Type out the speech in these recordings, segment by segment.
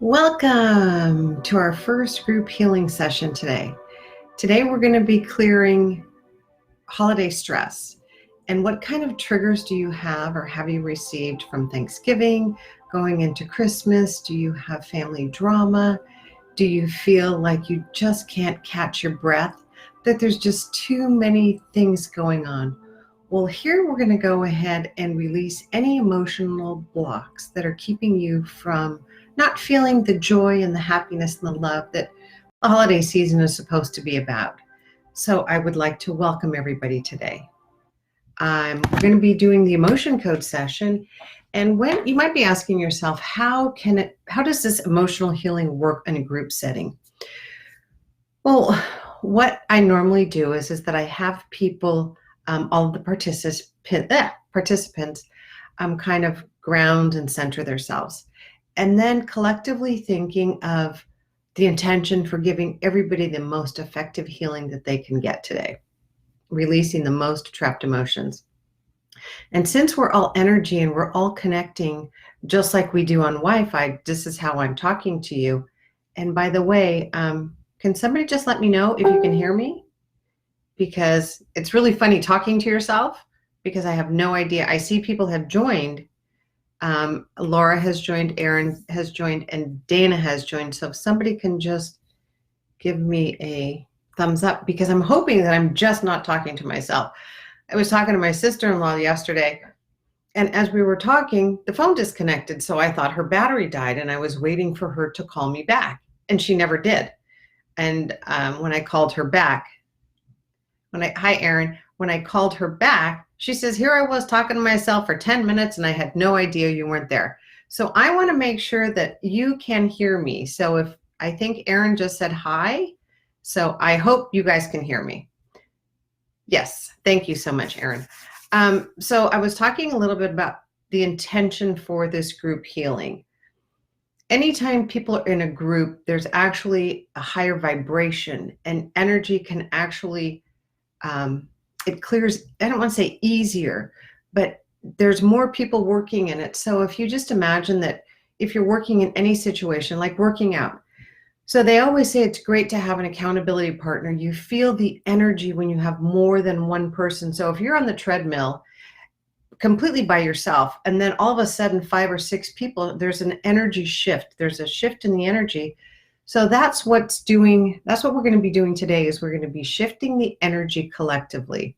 Welcome to our first group healing session today. Today we're going to be clearing holiday stress. And what kind of triggers do you have or have you received from Thanksgiving, going into Christmas? Do you have family drama? Do you feel like you just can't catch your breath? That there's just too many things going on? Well, here we're going to go ahead and release any emotional blocks that are keeping you from not feeling the joy and the happiness and the love that the holiday season is supposed to be about. So I would like to welcome everybody today. I'm going to be doing the emotion code session. And when you might be asking yourself, how does this emotional healing work in a group setting? Well, what I normally do is that I have people, all of the participants kind of ground and center themselves. And then collectively thinking of the intention for giving everybody the most effective healing that they can get today, releasing the most trapped emotions. And since we're all energy and we're all connecting just like we do on Wi-Fi, this is how I'm talking to you. And by the way, can somebody just let me know if you can hear me? Because it's really funny talking to yourself because I have no idea. I see people have joined. Laura has joined, Erin has joined, and Dana has joined. So if somebody can just give me a thumbs up, because I'm hoping that I'm just not talking to myself. I was talking to my sister-in-law yesterday, and as we were talking, the phone disconnected. So I thought her battery died, and I was waiting for her to call me back, and she never did. And when I called her back, hi, Erin, when I called her back, she says, here I was talking to myself for 10 minutes and I had no idea you weren't there. So I want to make sure that you can hear me. So I think Erin just said hi. So I hope you guys can hear me. Yes. Thank you so much, Erin. So I was talking a little bit about the intention for this group healing. Anytime people are in a group, there's actually a higher vibration, and energy can actually it clears, I don't want to say easier, but there's more people working in it. So if you just imagine that if you're working in any situation, like working out, so they always say it's great to have an accountability partner. You feel the energy when you have more than one person. So if you're on the treadmill completely by yourself, and then all of a sudden 5 or 6 people, there's an energy shift. There's a shift in the energy. So that's what we're going to be doing today, is we're going to be shifting the energy collectively.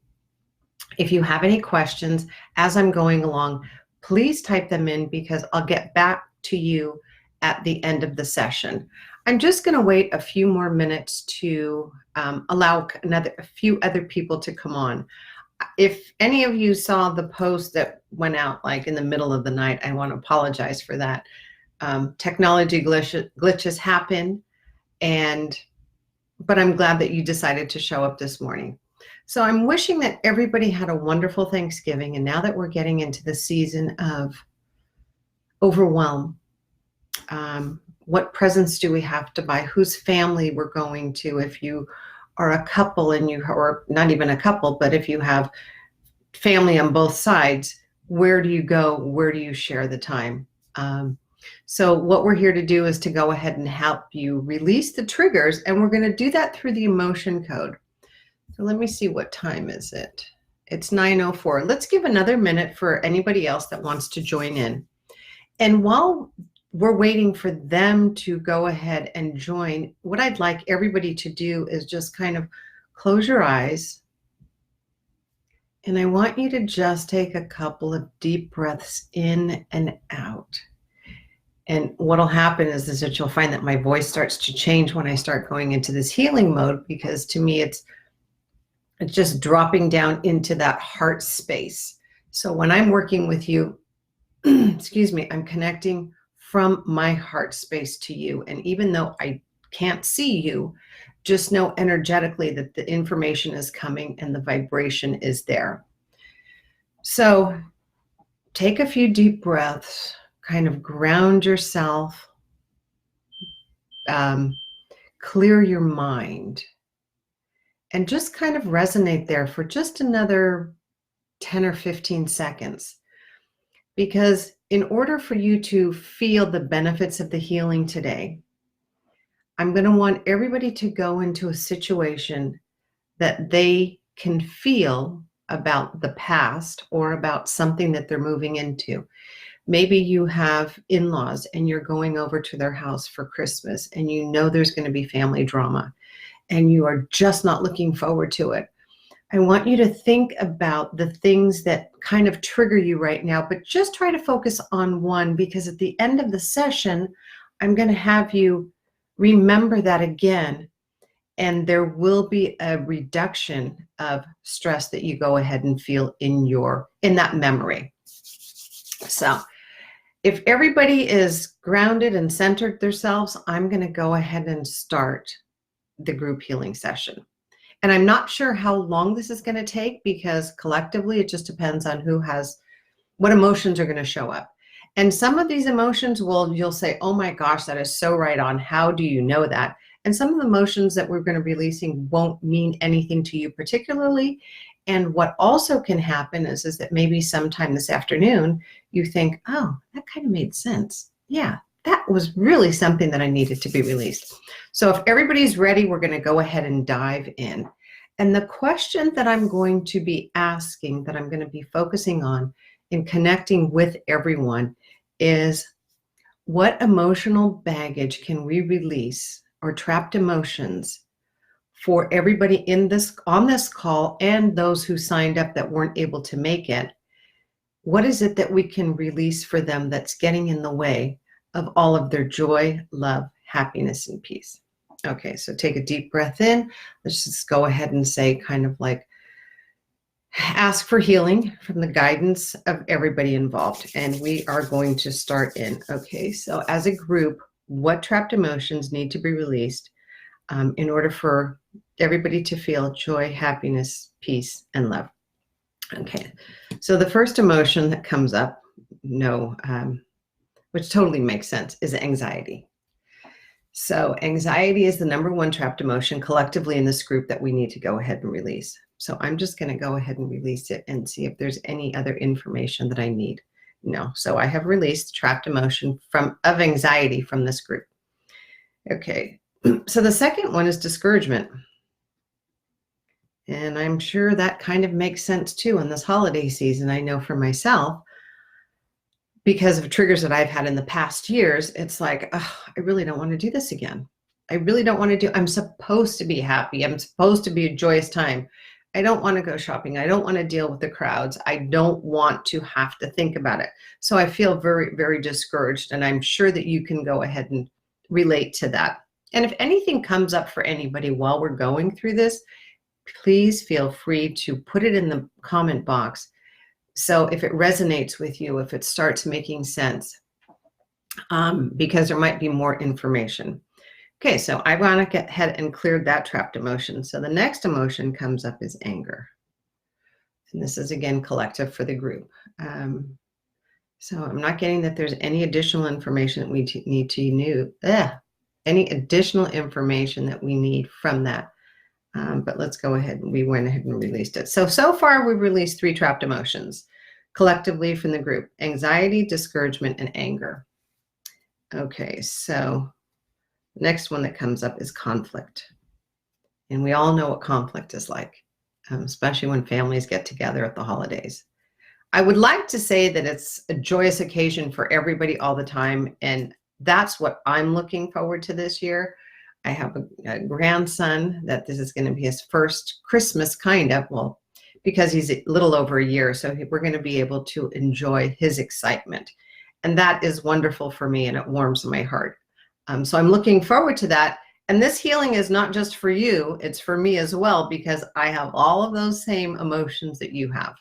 If you have any questions as I'm going along, please type them in, because I'll get back to you at the end of the session. I'm just going to wait a few more minutes to allow a few other people to come on. If any of you saw the post that went out like in the middle of the night, I want to apologize for that. Technology glitches happen, but I'm glad that you decided to show up this morning. So I'm wishing that everybody had a wonderful Thanksgiving. And now that we're getting into the season of overwhelm, what presents do we have to buy? Whose family we're going to? If you are a couple or not even a couple, but if you have family on both sides, where do you go? Where do you share the time? So what we're here to do is to go ahead and help you release the triggers, and we're going to do that through the emotion code. So let me see, what time is it? It's 9:04. Let's give another minute for anybody else that wants to join in. And while we're waiting for them to go ahead and join, what I'd like everybody to do is just kind of close your eyes. And I want you to just take a couple of deep breaths in and out. And what'll happen is that you'll find that my voice starts to change when I start going into this healing mode, because to me, it's just dropping down into that heart space. So when I'm working with you, excuse me, I'm connecting from my heart space to you. And even though I can't see you, just know energetically that the information is coming and the vibration is there. So take a few deep breaths, kind of ground yourself, clear your mind, and just kind of resonate there for just another 10 or 15 seconds. Because in order for you to feel the benefits of the healing today, I'm going to want everybody to go into a situation that they can feel about the past or about something that they're moving into. Maybe you have in-laws and you're going over to their house for Christmas and you know there's going to be family drama and you are just not looking forward to it. I want you to think about the things that kind of trigger you right now, but just try to focus on one, because at the end of the session, I'm going to have you remember that again, and there will be a reduction of stress that you go ahead and feel in that memory. So if everybody is grounded and centered themselves, I'm going to go ahead and start the group healing session. And I'm not sure how long this is going to take, because collectively it just depends on what emotions are going to show up. And some of these emotions you'll say, oh my gosh, that is so right on. How do you know that? And some of the emotions that we're going to be releasing won't mean anything to you particularly. And what also can happen is that maybe sometime this afternoon, you think, oh, that kind of made sense. Yeah, that was really something that I needed to be released. So if everybody's ready, we're going to go ahead and dive in. And the question that I'm going to be asking, that I'm going to be focusing on and connecting with everyone, is what emotional baggage can we release, or trapped emotions, for everybody on this call and those who signed up that weren't able to make it? What is it that we can release for them that's getting in the way of all of their joy, love, happiness, and peace? Okay, so take a deep breath in. Let's just go ahead and say, kind of like, ask for healing from the guidance of everybody involved. And we are going to start in. Okay, so as a group, what trapped emotions need to be released in order for everybody to feel joy, happiness, peace, and love? Okay, so the first emotion that comes up, which totally makes sense, is anxiety. So anxiety is the number one trapped emotion collectively in this group that we need to go ahead and release. So I'm just going to go ahead and release it and see if there's any other information that I need. No, so I have released trapped emotion of anxiety from this group. Okay, so the second one is discouragement. And I'm sure that kind of makes sense too in this holiday season. I know for myself, because of triggers that I've had in the past years, it's like, oh, I really don't want to do this again. I really don't want to I'm supposed to be happy. I'm supposed to be a joyous time. I don't want to go shopping. I don't want to deal with the crowds. I don't want to have to think about it. So I feel very, very discouraged. And I'm sure that you can go ahead and relate to that. And if anything comes up for anybody while we're going through this, please feel free to put it in the comment box. So if it resonates with you, if it starts making sense, because there might be more information. Okay, so I want to get ahead and clear that trapped emotion. So the next emotion comes up is anger. And this is, again, collective for the group. So I'm not getting that there's any additional information that we need to know. Any additional information that we need from that. But let's go ahead. We went ahead and released it. So far we've released 3 trapped emotions collectively from the group: anxiety, discouragement, and anger. Okay, so the next one that comes up is conflict. And we all know what conflict is like, especially when families get together at the holidays. I would like to say that it's a joyous occasion for everybody all the time, and that's what I'm looking forward to this year. I have a grandson that this is going to be his first Christmas, because he's a little over a year. So we're going to be able to enjoy his excitement. And that is wonderful for me, and it warms my heart. So I'm looking forward to that. And this healing is not just for you, it's for me as well, because I have all of those same emotions that you have.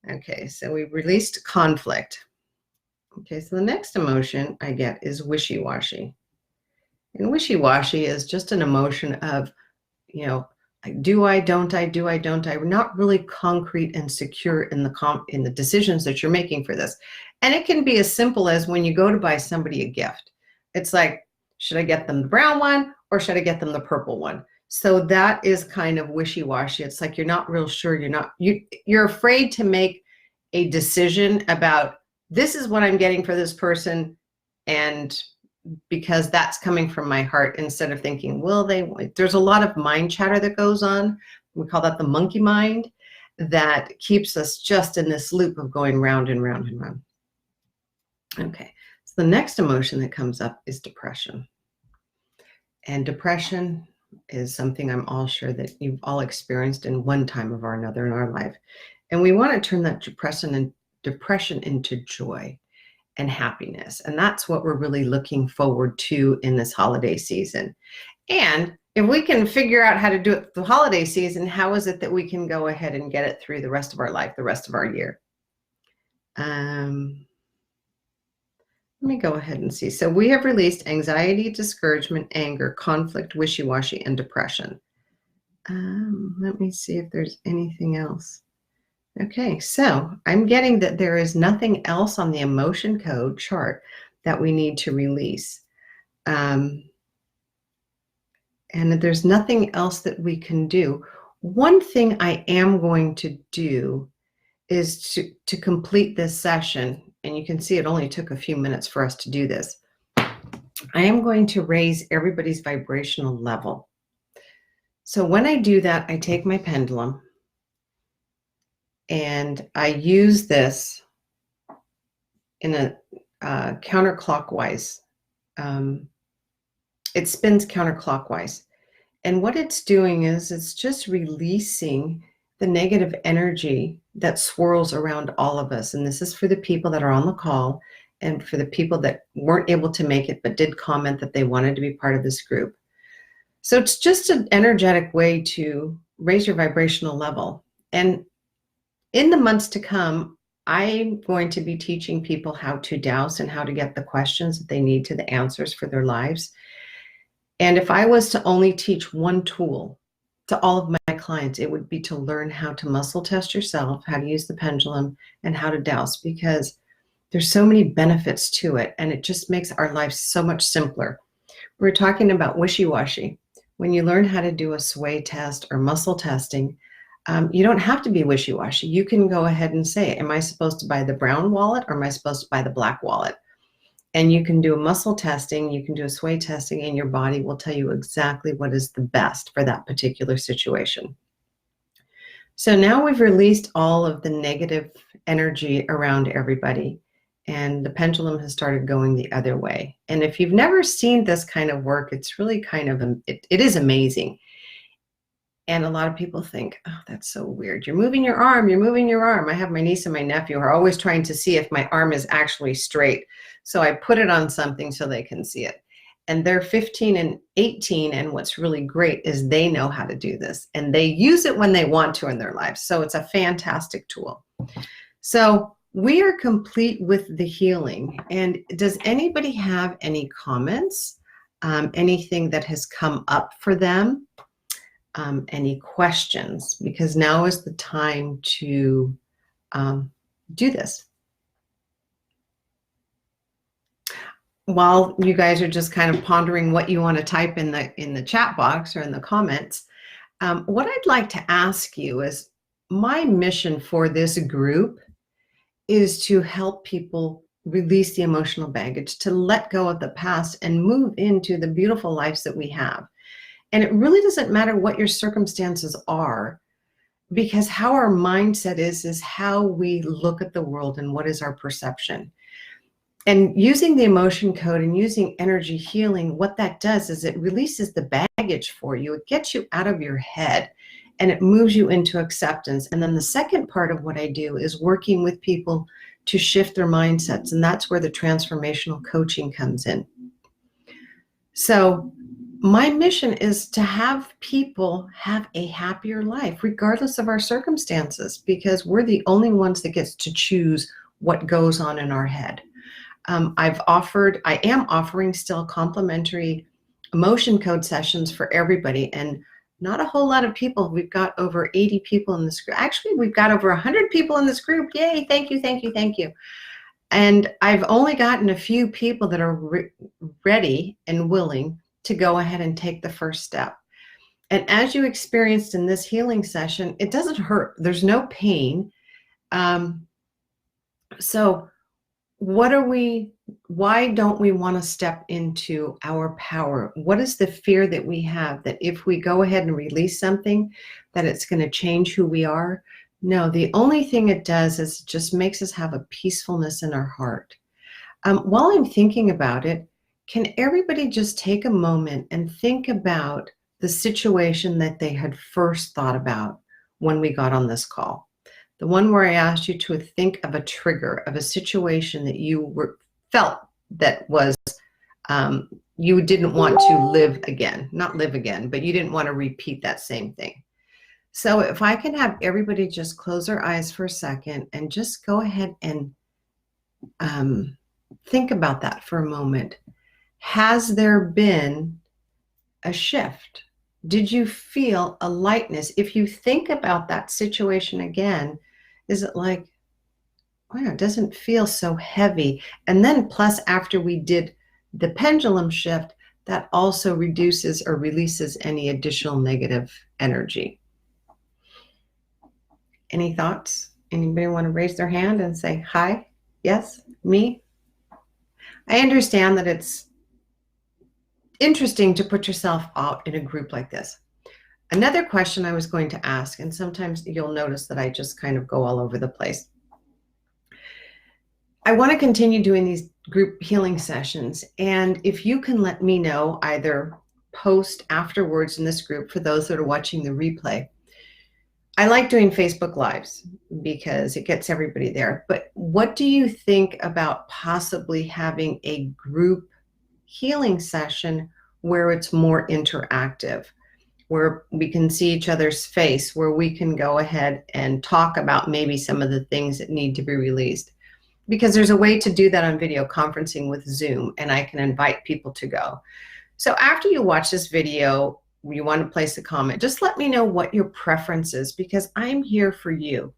Okay, so we released conflict. Okay, so the next emotion I get is wishy-washy. And wishy-washy is just an emotion of, do I, don't I, do I, don't I? We're not really concrete and secure in the decisions that you're making for this. And it can be as simple as when you go to buy somebody a gift. It's like, should I get them the brown one or should I get them the purple one? So that is kind of wishy-washy. It's like you're not real sure. You're afraid to make a decision about this is what I'm getting for this person, and because that's coming from my heart, instead of thinking, will they? There's a lot of mind chatter that goes on. We call that the monkey mind, that keeps us just in this loop of going round and round and round. Okay, so the next emotion that comes up is depression. And depression is something I'm all sure that you've all experienced in one time or another in our life. And we want to turn that depression into joy and happiness. And that's what we're really looking forward to in this holiday season. And if we can figure out how to do it the holiday season, how is it that we can go ahead and get it through the rest of our life, the rest of our year? Let me go ahead and see. So we have released anxiety, discouragement, anger, conflict, wishy-washy, and depression. Let me see if there's anything else. Okay, so I'm getting that there is nothing else on the emotion code chart that we need to release. And there's nothing else that we can do. One thing I am going to do is to complete this session, and you can see it only took a few minutes for us to do this. I am going to raise everybody's vibrational level. So when I do that, I take my pendulum and I use this in a counterclockwise. It spins counterclockwise. And what it's doing is it's just releasing the negative energy that swirls around all of us. And this is for the people that are on the call and for the people that weren't able to make it but did comment that they wanted to be part of this group. So it's just an energetic way to raise your vibrational level. And in the months to come, I'm going to be teaching people how to dowse and how to get the questions that they need to the answers for their lives. And if I was to only teach one tool to all of my clients, it would be to learn how to muscle test yourself, how to use the pendulum, and how to dowse, because there's so many benefits to it, and it just makes our lives so much simpler. We're talking about wishy-washy. When you learn how to do a sway test or muscle testing, you don't have to be wishy-washy. You can go ahead and say, am I supposed to buy the brown wallet or am I supposed to buy the black wallet? And you can do a muscle testing, you can do a sway testing, and your body will tell you exactly what is the best for that particular situation. So now we've released all of the negative energy around everybody, and the pendulum has started going the other way. And if you've never seen this kind of work, it's really kind of, it is amazing. And a lot of people think, oh, that's so weird. You're moving your arm, you're moving your arm. I have my niece and my nephew who are always trying to see if my arm is actually straight. So I put it on something so they can see it. And they're 15 and 18. And what's really great is they know how to do this. And they use it when they want to in their lives. So it's a fantastic tool. So we are complete with the healing. And does anybody have any comments? Anything that has come up for them? Any questions? Because now is the time to do this. While you guys are just kind of pondering what you want to type in the chat box or in the comments, what I'd like to ask you is, my mission for this group is to help people release the emotional baggage, to let go of the past and move into the beautiful lives that we have. And it really doesn't matter what your circumstances are, because how our mindset is how we look at the world and what is our perception. And using the emotion code and using energy healing, what that does is it releases the baggage for you. It gets you out of your head and it moves you into acceptance. And then the second part of what I do is working with people to shift their mindsets. And that's where the transformational coaching comes in. So my mission is to have people have a happier life, regardless of our circumstances, because we're the only ones that gets to choose what goes on in our head. I am offering still complimentary emotion code sessions for everybody, and not a whole lot of people. We've got over 80 people in this group. Actually, we've got over 100 people in this group. Yay, thank you, thank you, thank you. And I've only gotten a few people that are ready and willing to go ahead and take the first step. And as you experienced in this healing session, it doesn't hurt. There's no pain. So why don't we want to step into our power? What is the fear that we have that if we go ahead and release something, that it's going to change who we are? No, the only thing it does is it just makes us have a peacefulness in our heart. While I'm thinking about it, can everybody just take a moment and think about the situation that they had first thought about when we got on this call? The one where I asked you to think of a trigger, of a situation that you felt that was you didn't want to live again, not live again, but you didn't want to repeat that same thing. So if I can have everybody just close their eyes for a second and just go ahead and think about that for a moment. Has there been a shift? Did you feel a lightness? If you think about that situation again, is it like, wow, it doesn't feel so heavy? And then plus after we did the pendulum shift, that also reduces or releases any additional negative energy. Any thoughts? Anybody want to raise their hand and say, hi, yes, me? I understand that it's interesting to put yourself out in a group like this. Another question I was going to ask, and sometimes you'll notice that I just kind of go all over the place. I want to continue doing these group healing sessions, and if you can let me know, either post afterwards in this group for those that are watching the replay. I like doing Facebook Lives because it gets everybody there, but what do you think about possibly having a group healing session where it's more interactive, where we can see each other's face, where we can go ahead and talk about maybe some of the things that need to be released? Because there's a way to do that on video conferencing with Zoom, and I can invite people to go. So after you watch this video, you want to place a comment, just let me know what your preference is, because I'm here for you.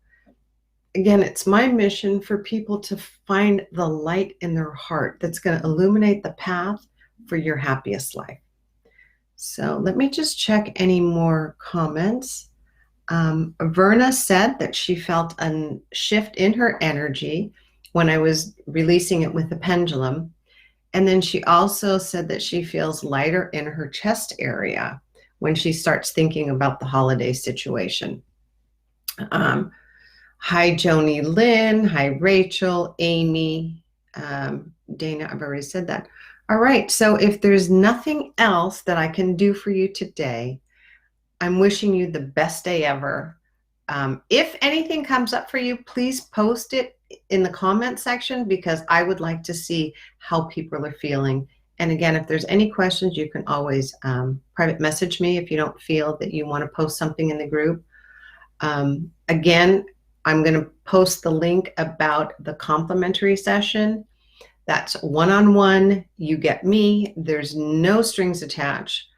Again, it's my mission for people to find the light in their heart that's going to illuminate the path for your happiest life. So let me just check any more comments. Verna said that she felt a shift in her energy when I was releasing it with the pendulum. And then she also said that she feels lighter in her chest area when she starts thinking about the holiday situation. Hi, Joni Lynn. Hi, Rachel, Amy, Dana, I've already said that. All right, so if there's nothing else that I can do for you today, I'm wishing you the best day ever. If anything comes up for you, please post it in the comment section, because I would like to see how people are feeling. And again, if there's any questions, you can always private message me if you don't feel that you want to post something in the group. Again, I'm going to post the link about the complimentary session. That's one-on-one. You get me. There's no strings attached.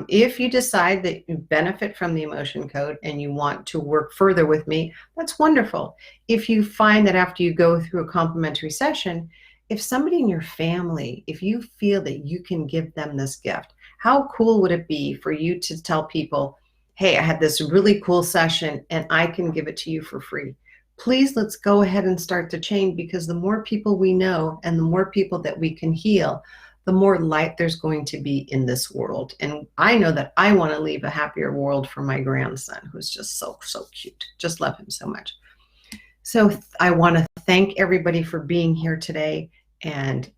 If you decide that you benefit from the emotion code and you want to work further with me, that's wonderful. If you find that after you go through a complimentary session, if somebody in your family, if you feel that you can give them this gift, how cool would it be for you to tell people, hey, I had this really cool session and I can give it to you for free? Please, let's go ahead and start the chain, because the more people we know and the more people that we can heal, the more light there's going to be in this world. And I know that I want to leave a happier world for my grandson, who's just so, so cute. Just love him so much. So I want to thank everybody for being here today. And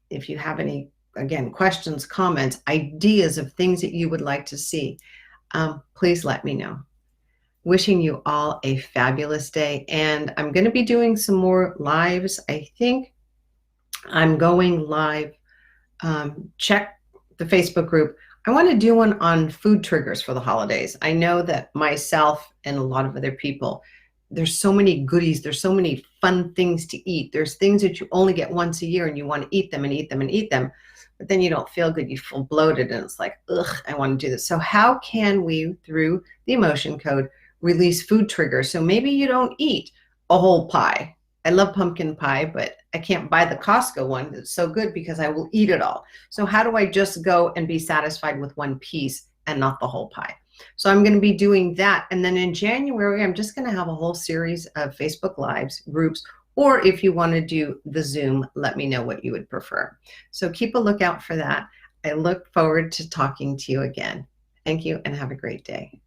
if you have any, again, questions, comments, ideas of things that you would like to see, please let me know. Wishing you all a fabulous day. And I'm going to be doing some more lives. I think I'm going live. Check the Facebook group. I want to do one on food triggers for the holidays. I know that myself and a lot of other people, there's so many goodies. There's so many fun things to eat. There's things that you only get once a year and you want to eat them and eat them and eat them, but then you don't feel good. You feel bloated and it's like, ugh, I want to do this. So how can we, through the emotion code, release food triggers? So maybe you don't eat a whole pie. I love pumpkin pie, but I can't buy the Costco one. It's so good because I will eat it all. So how do I just go and be satisfied with one piece and not the whole pie? So I'm going to be doing that. And then in January, I'm just going to have a whole series of Facebook Lives groups Or if you want to do the Zoom, let me know what you would prefer. So keep a lookout for that. I look forward to talking to you again. Thank you and have a great day.